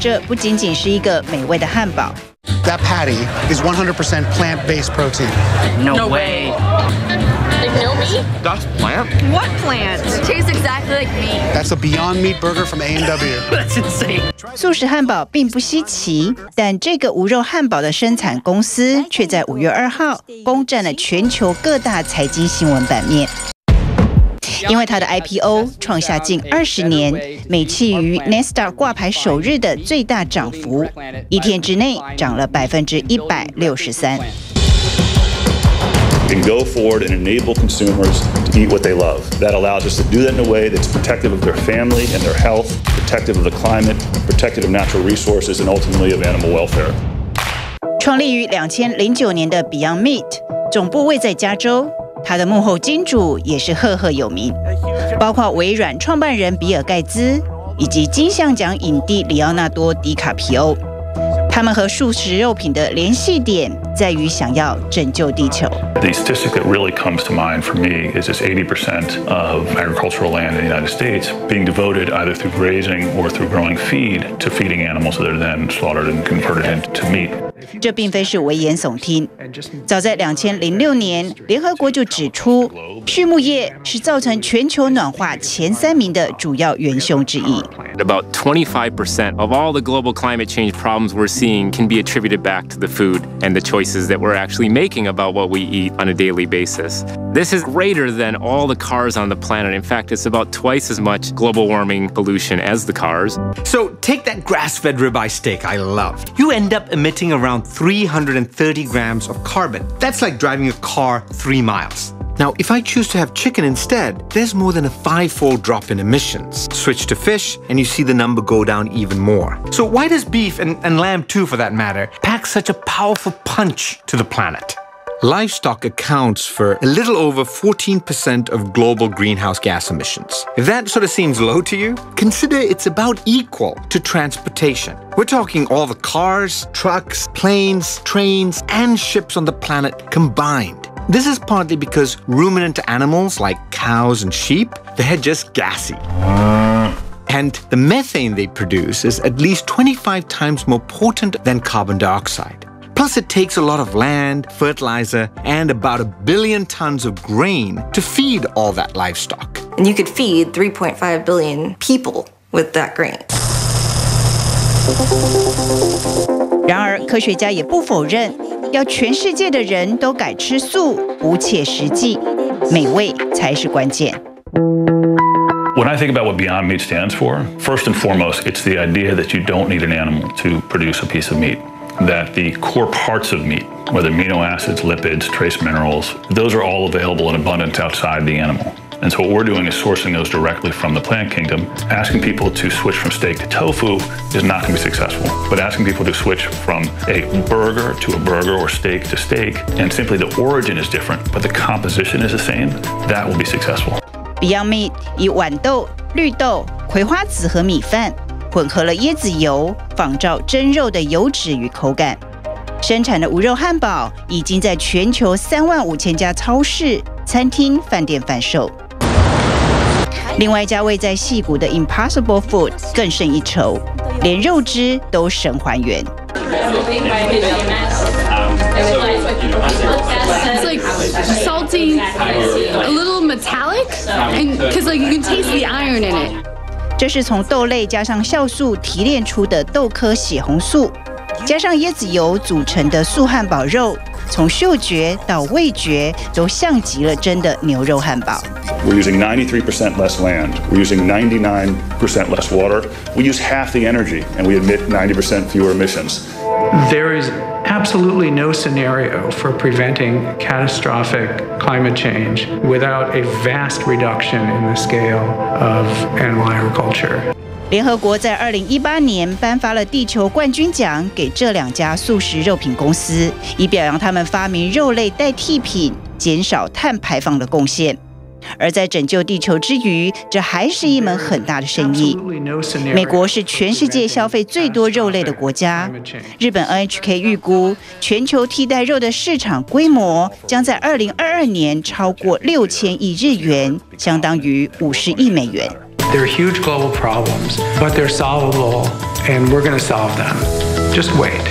这不仅仅是一个美味的汉堡。That patty is 100% plant-based protein. No way. Like no meat? That's plant? What plant? It tastes exactly like meat. That's a Beyond Meat burger from A&W. That's insane. 素食汉堡并不稀奇，但这个无肉汉堡的生产公司却在5月2号攻占了全球各大财经新闻版面。因为它的 IPO 创下近20年美企于 Nasdaq 挂牌首日的最大涨幅，一天之内涨了163%。Can go forward and enable consumers to eat what they love. That allows us to do that in a way that's protective of their family and their health, protective of the climate, protective of natural resources, and ultimately of animal welfare. 创立于2009年的 Beyond Meat 总部位在加州。他的幕后金主也是赫赫有名，包括微软创办人比尔盖茨以及金像奖影帝里奥纳多·迪卡皮欧。他们和素食肉品的联系点在于想要拯救地球。The statistic that really comes to mind for me is this 80% of agricultural land in the United States being devoted either through grazing or through growing feed to feeding animals that are then slaughtered and converted into meat. 这并非是危言耸听。早在2006年，联合国就指出，畜牧业是造成全球暖化前3名的主要元凶之一。About 25% of all the global climate change problems we're seeing can be attributed back to the food and the choices that we're actually making about what we eat on a daily basis. This is greater than all the cars on the planet. In fact, it's about twice as much global warming pollution as the cars. So take that grass-fed ribeye steak I loved. You end up emitting around 330 grams of carbon. That's like driving a car 3 miles. Now, if I choose to have chicken instead, there's more than a 5-fold drop in emissions. Switch to fish, and you see the number go down even more. So why does beef, and lamb too for that matter, pack such a powerful punch to the planet? Livestock accounts for a little over 14% of global greenhouse gas emissions. If that sort of seems low to you, consider it's about equal to transportation. We're talking all the cars, trucks, planes, trains, and ships on the planet combined. This is partly because ruminant animals like cows and sheep, they're just gassy. And the methane they produce is at least 25 times more potent than carbon dioxide. Plus, it takes a lot of land, fertilizer, and about 1 billion tons of grain to feed all that livestock. And you could feed 3.5 billion people with that grain. 然而，科学家也不否认，要全世界的人都改吃素不切实际，美味才是关键。When I think about what Beyond Meat stands for, first and foremost, it's the idea that you don't need an animal to produce a piece of meat. That the core parts of meat, whether amino acids, lipids, trace minerals, those are all available in abundance outside the animal. And so what we're doing is sourcing those directly from the plant kingdom. Asking people to switch from steak to tofu is not going to be successful. But asking people to switch from a burger to a burger or steak to steak, and simply the origin is different, but the composition is the same, that will be successful. Beyond Meat 以豌豆、绿豆、葵花籽和米饭混合了椰子油，仿照真肉的油脂与口感。生产的无肉汉堡已经在全球35000家超市、餐厅、饭店贩售。另外一家位在矽谷的 Impossible Food 更胜一筹，连肉汁都神还原。It's like salty, a little metallic, and because like you can taste the iron in it. 这是从豆类加上酵素提炼出的豆科血红素，加上椰子油组成的素汉堡肉，从嗅觉到味觉都像极了真的牛肉汉堡。We're using 93% less land. We're using 99% less water. We use half the energy, and we emit 90% fewer emissions. There is absolutely no scenario for preventing catastrophic climate change without a vast reduction in the scale of animal agriculture. 联合国在2018年颁发了地球冠军奖给这2家素食肉品公司，以表扬他们发明肉类代替品、减少碳排放的贡献。而在拯救地球之余，这还是一门很大的生意。美国是全世界消费最多肉类的国家。日本 NHK 预估，全球替代肉的市场规模将在2022年超过6000亿日元，相当于50亿美元。They're huge global problems, but they're solvable and we're going to solve them. Just wait.